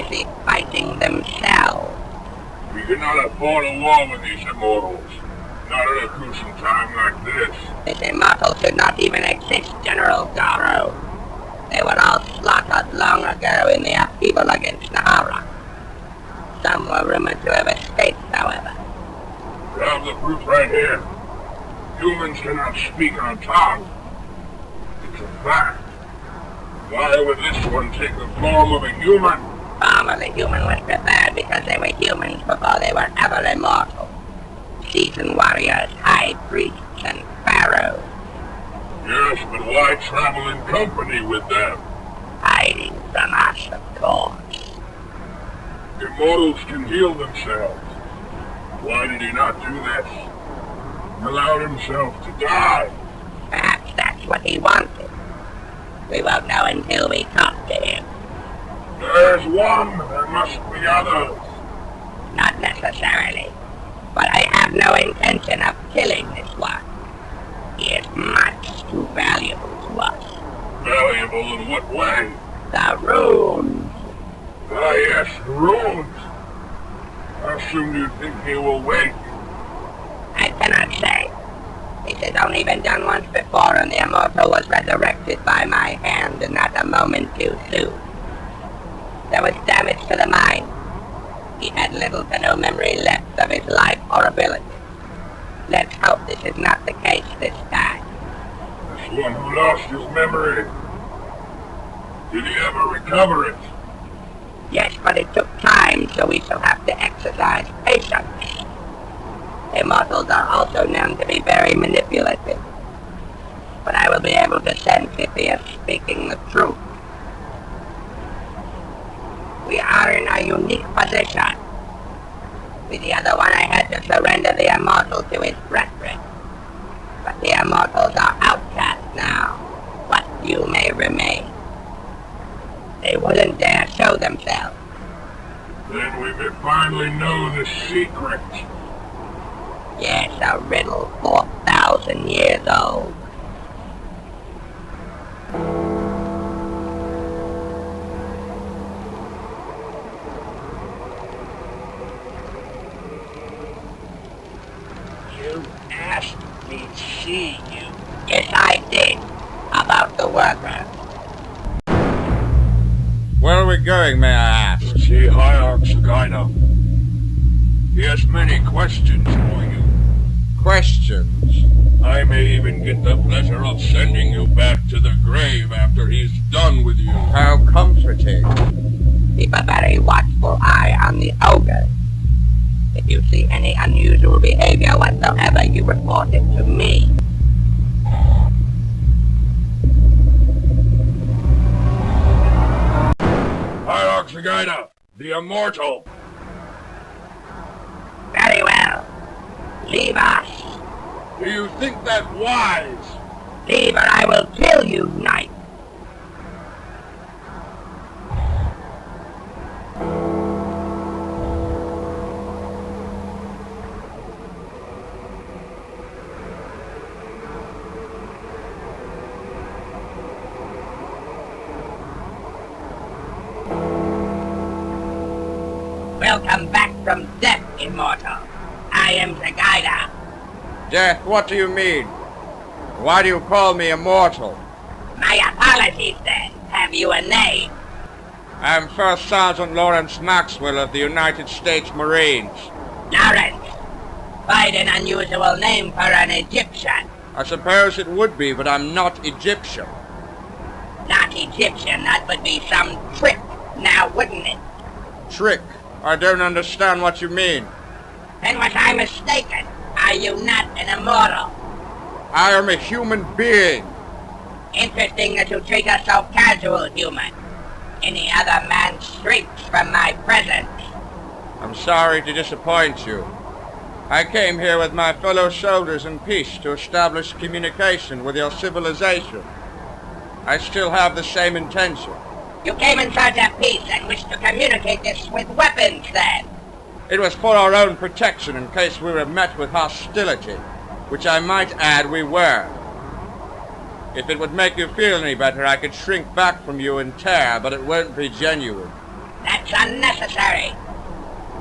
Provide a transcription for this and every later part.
busy fighting themselves. We cannot afford a war with these Immortals. Not at a crucial time like this. This Immortal should not even exist, General Garo. They were all slaughtered long ago in the upheaval against Nehahra. Some were rumored to have escaped, however. We have the proof right here. Humans cannot speak our tongue. It's a fact. Why would this one take the form of a human? Form of the human was prepared because they were humans before they were ever immortal. Seasoned warriors, high priests, and pharaohs. Yes, but why travel in company with them? Hiding from us, of course. Immortals can heal themselves. Why did he not do this? Allow himself to die. Perhaps that's what he wanted. We won't know until we talk to him. There's one, there must be others. Not necessarily. But I have no intention of killing this one. He is much too valuable to us. Valuable in what way? The runes. Ah yes, the runes. How soon do you think he will wake? I cannot say. This has only been done once before, and the Immortal was resurrected by my hand, and not a moment too soon. There was damage to the mind. He had little to no memory left of his life or ability. Let's hope this is not the case this time. This one who lost his memory. Did he ever recover it? Yes, but it took time, so we shall have to exercise patience. Immortals are also known to be very manipulative. But I will be able to sense if he is speaking the truth. We are in a unique position. With the other one I had to surrender the Immortal to his brethren. But the Immortals are outcast now. What few may remain. They wouldn't dare show themselves. Then we may finally know the secret. Yes, a riddle 4,000 years old. You asked me to see you. Yes, I did. About the worker. Where are we going, may I ask? To see Hierarch's guide. He has many questions for you. Questions? I may even get the pleasure of sending you back to the grave after he's done with you. How comforting. Keep a very watchful eye on the ogre. If you see any unusual behavior whatsoever, you report it to me. Hierarch's guide, the Immortal. Very well. Leave us. Do you think that wise? Leave or I will kill you, knight. Welcome back from death, Immortal. I am Zagaida. Death, what do you mean? Why do you call me immortal? My apologies, then. Have you a name? I'm First Sergeant Lawrence Maxwell of the United States Marines. Lawrence. Quite an unusual name for an Egyptian. I suppose it would be, but I'm not Egyptian. Not Egyptian, that would be some trick, now wouldn't it? Trick? I don't understand what you mean. Then was I mistaken? Are you not an immortal? I am a human being. Interesting that you treat us so casual, human. Any other man shrinks from my presence. I'm sorry to disappoint you. I came here with my fellow soldiers in peace to establish communication with your civilization. I still have the same intention. You came in search of peace and wish to communicate this with weapons, then? It was for our own protection in case we were met with hostility, which I might add we were. If it would make you feel any better, I could shrink back from you in terror, but it won't be genuine. That's unnecessary.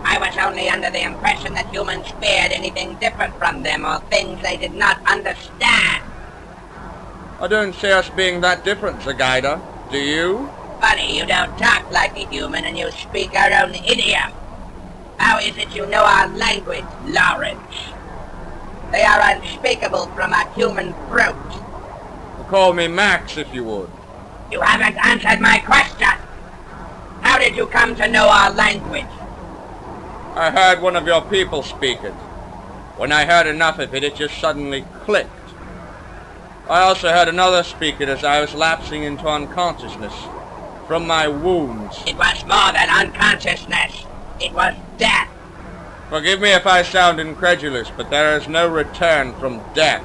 I was only under the impression that humans feared anything different from them or things they did not understand. I don't see us being that different, Zagaida. Do you? Funny, you don't talk like a human and you speak our own idiom. How is it you know our language, Lawrence? They are unspeakable from a human throat. Call me Max, if you would. You haven't answered my question. How did you come to know our language? I heard one of your people speak it. When I heard enough of it, it just suddenly clicked. I also heard another speak it as I was lapsing into unconsciousness from my wounds. It was more than unconsciousness. It was death. Forgive me if I sound incredulous, but there is no return from death.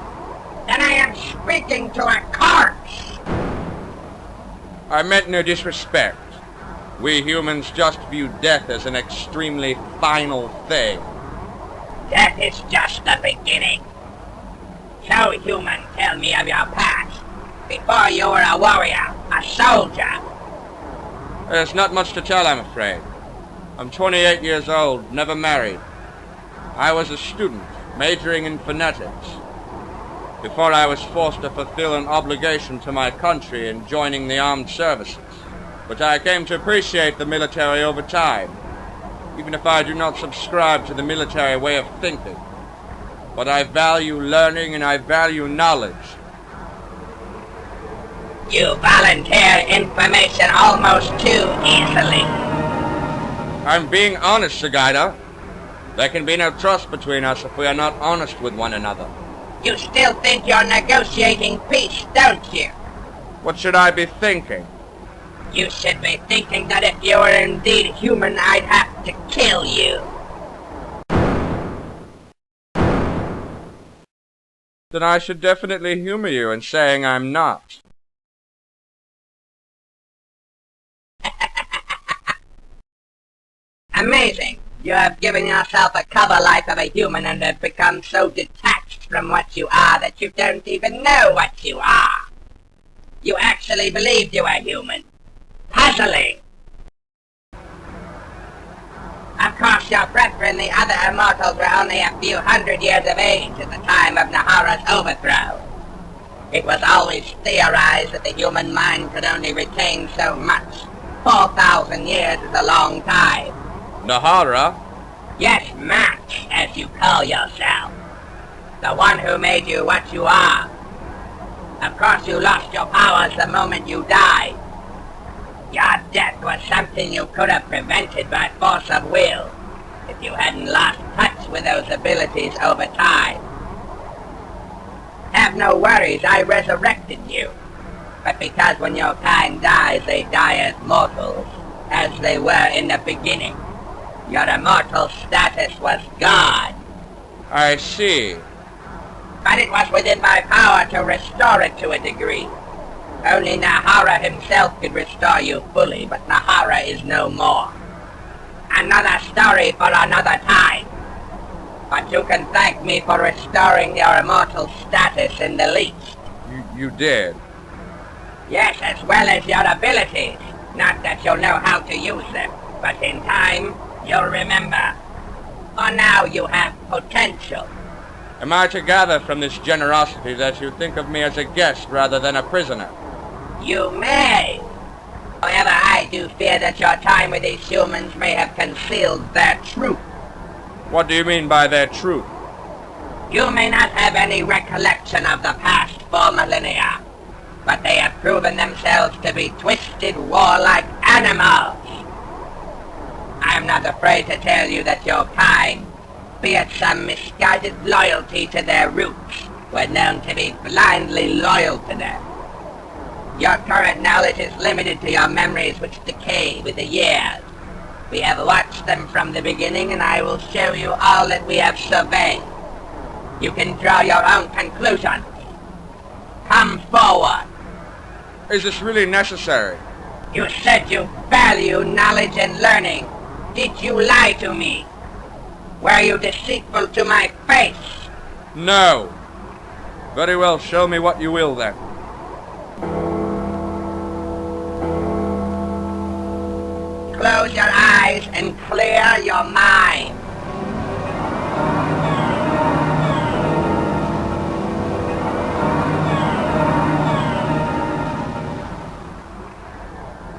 Then I am speaking to a corpse. I meant no disrespect. We humans just view death as an extremely final thing. Death is just the beginning. So, human, tell me of your past. Before you were a warrior, a soldier. There's not much to tell, I'm afraid. I'm 28 years old, never married. I was a student, majoring in phonetics, before I was forced to fulfill an obligation to my country in joining the armed services. But I came to appreciate the military over time, even if I do not subscribe to the military way of thinking. But I value learning and I value knowledge. You volunteer information almost too easily. I'm being honest, Zagaida. There can be no trust between us if we are not honest with one another. You still think you're negotiating peace, don't you? What should I be thinking? You should be thinking that if you were indeed human, I'd have to kill you. Then I should definitely humor you in saying I'm not. Amazing. You have given yourself a cover life of a human and have become so detached from what you are that you don't even know what you are. You actually believed you were human. Puzzling. Of course, your brethren, the other Immortals, were only a few hundred years of age at the time of Nehahra's overthrow. It was always theorized that the human mind could only retain so much. 4,000 years is a long time. Nehahra? Yes, Max, as you call yourself. The one who made you what you are. Of course, you lost your powers the moment you died. Your death was something you could have prevented by force of will, if you hadn't lost touch with those abilities over time. Have no worries, I resurrected you. But because when your kind dies, they die as mortals, as they were in the beginning. Your immortal status was gone. I see. But it was within my power to restore it to a degree. Only Nehahra himself could restore you fully, but Nehahra is no more. Another story for another time. But you can thank me for restoring your immortal status in the least. You did? Yes, as well as your abilities. Not that you'll know how to use them, but in time, you'll remember. For now, you have potential. Am I to gather from this generosity that you think of me as a guest rather than a prisoner? You may. However, I do fear that your time with these humans may have concealed their truth. What do you mean by their truth? You may not have any recollection of the past 4 millennia, but they have proven themselves to be twisted, warlike animals. I'm not afraid to tell you that your kind, be it some misguided loyalty to their roots, were known to be blindly loyal to them. Your current knowledge is limited to your memories which decay with the years. We have watched them from the beginning, and I will show you all that we have surveyed. You can draw your own conclusions. Come forward. Is this really necessary? You said you value knowledge and learning. Did you lie to me? Were you deceitful to my face? No. Very well, show me what you will then. close your eyes and clear your mind.